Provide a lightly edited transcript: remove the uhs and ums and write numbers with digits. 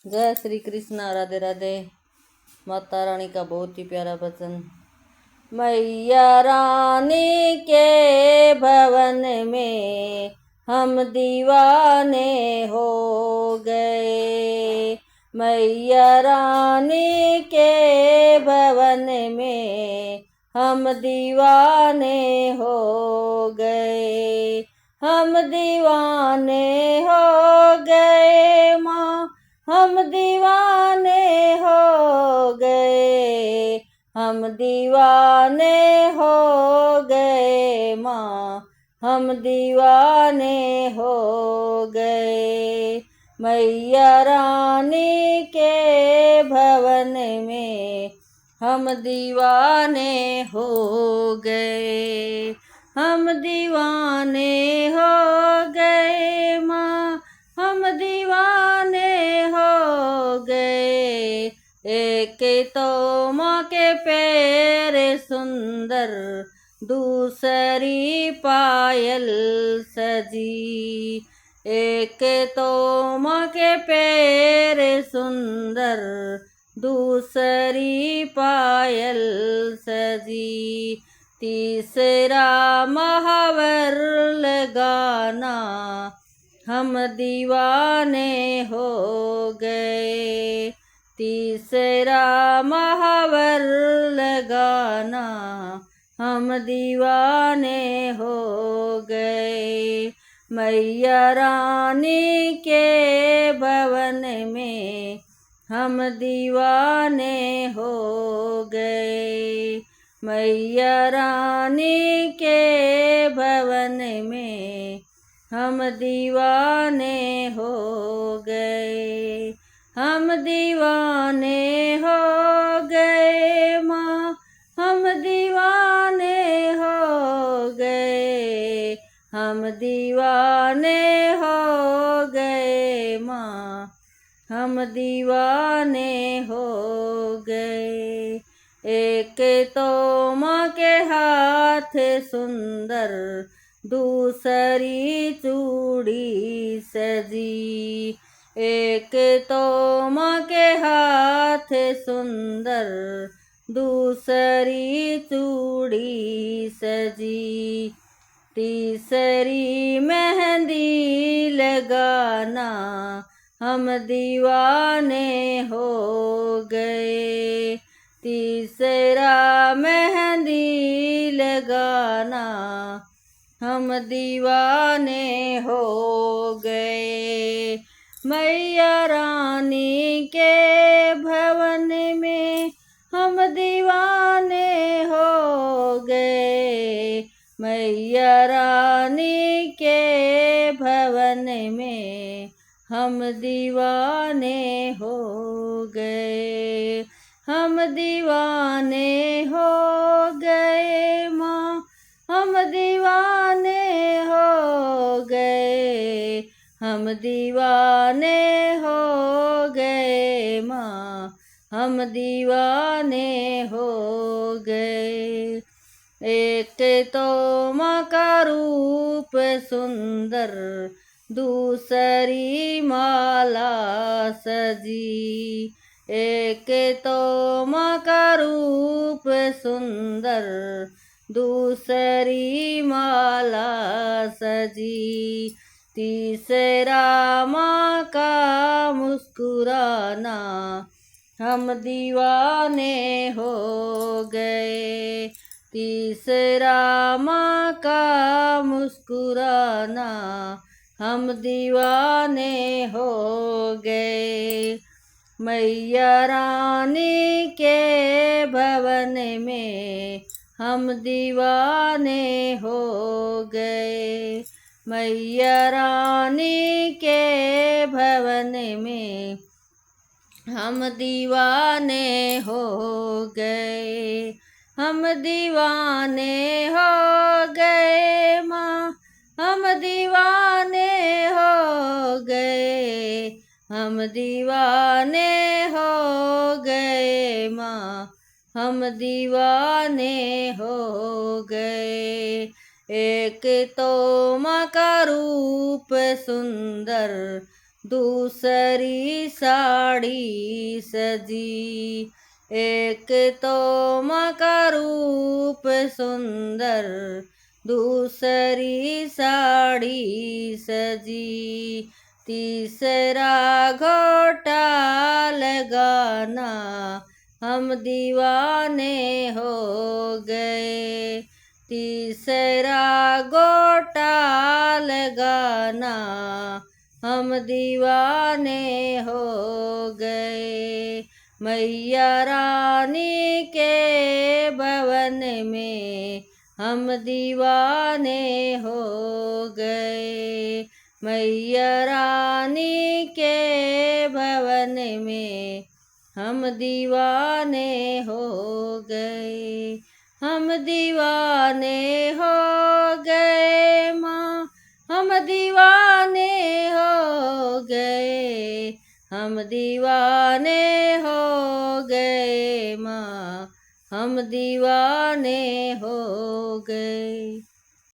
जय श्री कृष्णा। राधे राधे। माता रानी का बहुत ही प्यारा भजन। मैया रानी के भवन में हम दीवाने हो गए। मैया रानी के भवन में हम दीवाने हो गए। हम दीवाने हो गए माँ, हम दीवाने हो गए। हम दीवाने हो गए माँ, हम दीवाने हो गए। मैया रानी के भवन में हम दीवाने हो गए। हम दीवाने हो गए माँ, हम दीवाने हो गए। एक तो माँ के पैर सुंदर, दूसरी पायल सजी। एक तो माँ के पैर सुंदर, दूसरी पायल सजी। तीसरा महावर लगाना, हम दीवाने हो गए। तीसरा महावर लगाना, हम दीवाने हो गए। मैया रानी के भवन में हम दीवाने हो गए। मैया रानी के भवन में हम दीवाने हो गए। हम दीवाने हो गए माँ, हम दीवाने हो गए। हम दीवाने हो गए माँ, हम दीवाने हो गए। एक तो माँ के हाथ सुंदर, दूसरी चूड़ी सजी। एक तो माँ के हाथ सुंदर, दूसरी चूड़ी सजी। तीसरी मेहंदी लगाना, हम दीवाने हो गए। तीसरा मेहंदी लगाना, हम दीवाने हो गए। मैया रानी के भवन में हम दीवाने हो गए। मैया रानी के भवन में हम दीवाने हो गए। हम दीवाने हो गए माँ, हम दीवाने हो गए। हम दीवाने हो गए माँ, हम दीवाने हो गए। एक तो माँ का रूप सुंदर, दूसरी माला सजी। एक तो माँ का रूप सुंदर, दूसरी माला सजी। तीसरा माँ का मुस्कुराना, हम दीवाने हो गए। तीसरा माँ का मुस्कुराना, हम दीवाने हो गए। मैया रानी के भवन में हम दीवाने हो गए। मैया रानी के भवन में हम दीवाने हो गए। हम दीवाने हो गए माँ, हम दीवाने हो गए। हम दीवाने हो गए माँ, हम दीवाने हो गए। एक तो माँ का रूप सुंदर, दूसरी साड़ी सजी। एक तो माँ का रूप सुंदर, दूसरी साड़ी सजी। तीसरा घोटाल गाना, हम दीवाने हो गए। तीसरा घोटाल गाना, हम दीवाने हो गए। मैया रानी के भवन में हम दीवाने हो गए। मैया रानी के भवन में हम दीवाने हो गए। हम दीवाने हो गए माँ, हम दीवाने हो गए। हम दीवाने हो गए माँ, हम दीवाने हो गए।